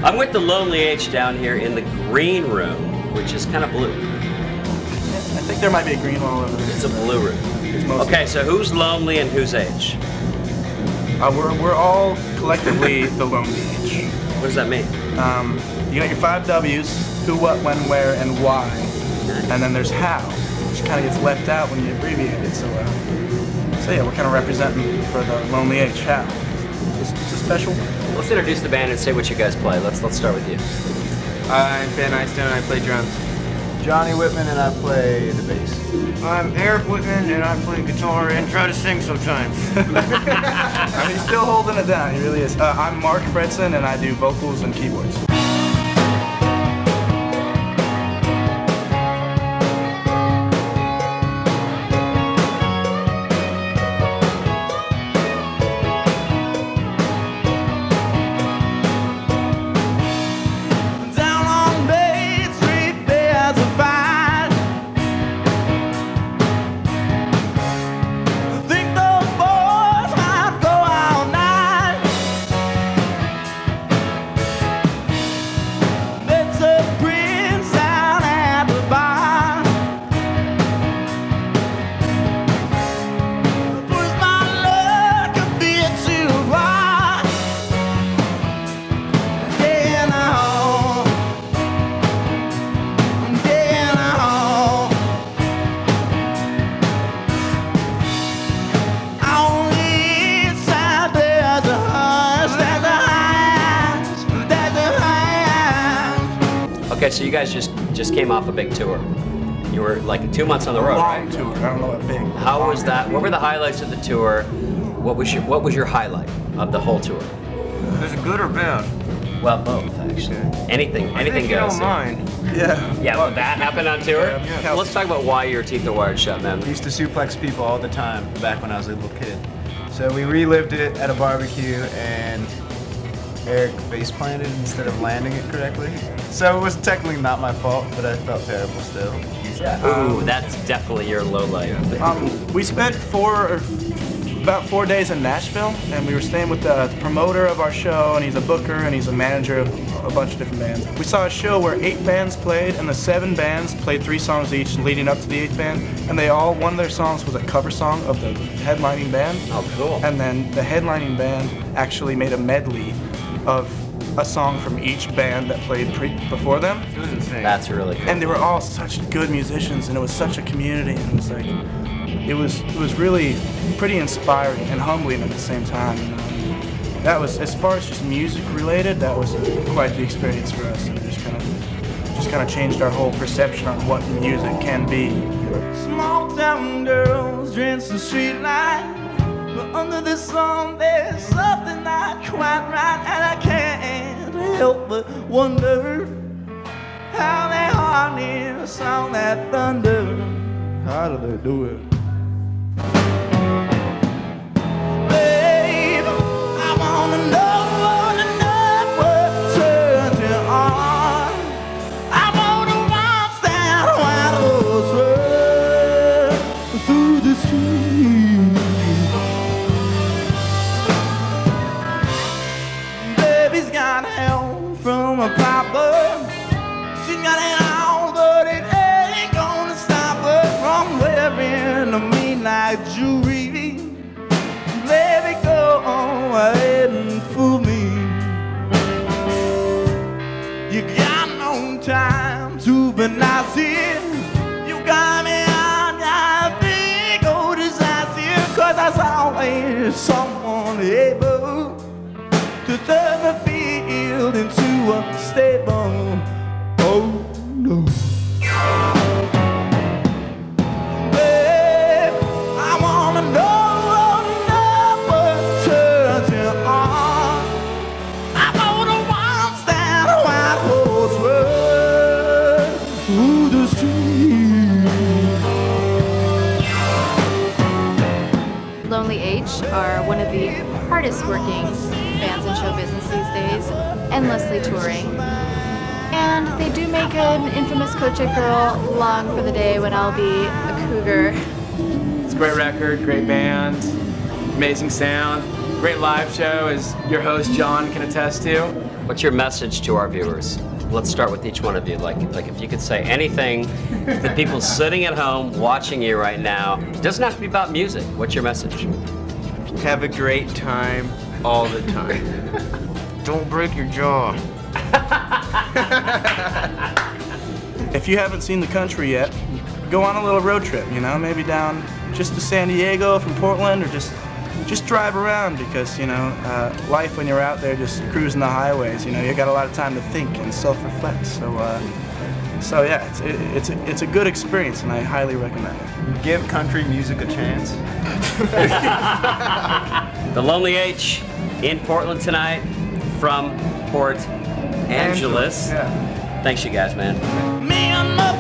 I'm with the Lonely H down here in the green room, which is kind of blue. I think there might be a green one over there. It's a blue room. Okay, so who's lonely and who's H? We're all collectively the Lonely H. What does that mean? You got your 5 W's, who, what, when, where, and why. And then there's how, which kind of gets left out when you abbreviate it. So yeah, we're kind of representing for the Lonely H, how. It's a special one. Let's introduce the band and say what you guys play. Let's start with you. I'm Ben Eystone and I play drums. Johnny Whitman and I play the bass. I'm Eric Whitman and I play guitar and try to sing sometimes. I mean, he's still holding it down, he really is. I'm Mark Fredson and I do vocals and keyboards. Okay, so you guys just came off a big tour. You were like 2 months on the road, right? Long tour, I don't know what big. How was that? What were the highlights of the tour? What was your highlight of the whole tour? Is it good or bad? Well, both actually. Anything I think you goes. don't mind. Yeah. Yeah, well, that happened on tour. Yeah. Let's talk about why your teeth are wired shut, man. I used to suplex people all the time back when I was a little kid. So we relived it at a barbecue and Eric face planted instead of landing it correctly. So it was technically not my fault, but I felt terrible still. Ooh, that's definitely your low light. We spent about 4 days in Nashville, and we were staying with the promoter of our show, and he's a booker and he's a manager of a bunch of different bands. We saw a show where 8 bands played, and the 7 bands played 3 songs each leading up to the 8th band, and one of their songs was a cover song of the headlining band. Oh, cool. And then the headlining band actually made a medley of a song from each band that played before them. It was insane. That's really cool. And they were all such good musicians, and it was such a community, and it was like, it was really pretty inspiring and humbling at the same time. And, that was, as far as just music related, that was quite the experience for us. And it just kind of changed our whole perception on what music can be. Small town girls dress the street light, but under this song there's something not quite right, and I can't help but wonder how they harness all that thunder. How do they do it? Babe, I wanna know what turns you on. I wanna watch that white horse run through the street. Baby's got help from a papa. She's got it all, but it ain't gonna stop her from wearing a midnight jewelry. Let me go ahead and fool me. You got no time to be nasty. You got me on your big old disaster, 'cause there's always someone able to turn the field into a stable. Oh no. Babe, I wanna know what turns you on. I wanna watch that white horse run through the street. Lonely H are one of the hardest working bands in show business these days, endlessly touring. And they do make an infamous Coach It Girl long for the day when I'll be a cougar. It's a great record, great band, amazing sound. great live show, as your host John can attest to. What's your message to our viewers? Let's start with each one of you. Like if you could say anything to people sitting at home watching you right now. It doesn't have to be about music. What's your message? Have a great time all the time. Don't break your jaw. If you haven't seen the country yet, go on a little road trip, you know, maybe down just to San Diego from Portland, or just drive around, because, you know, life when you're out there just cruising the highways, you know, you got a lot of time to think and self-reflect. So yeah, it's a good experience, and I highly recommend it. Give country music a chance. The Lonely H in Portland tonight from Port Angeles. Yeah. Thanks, you guys, man. Me and my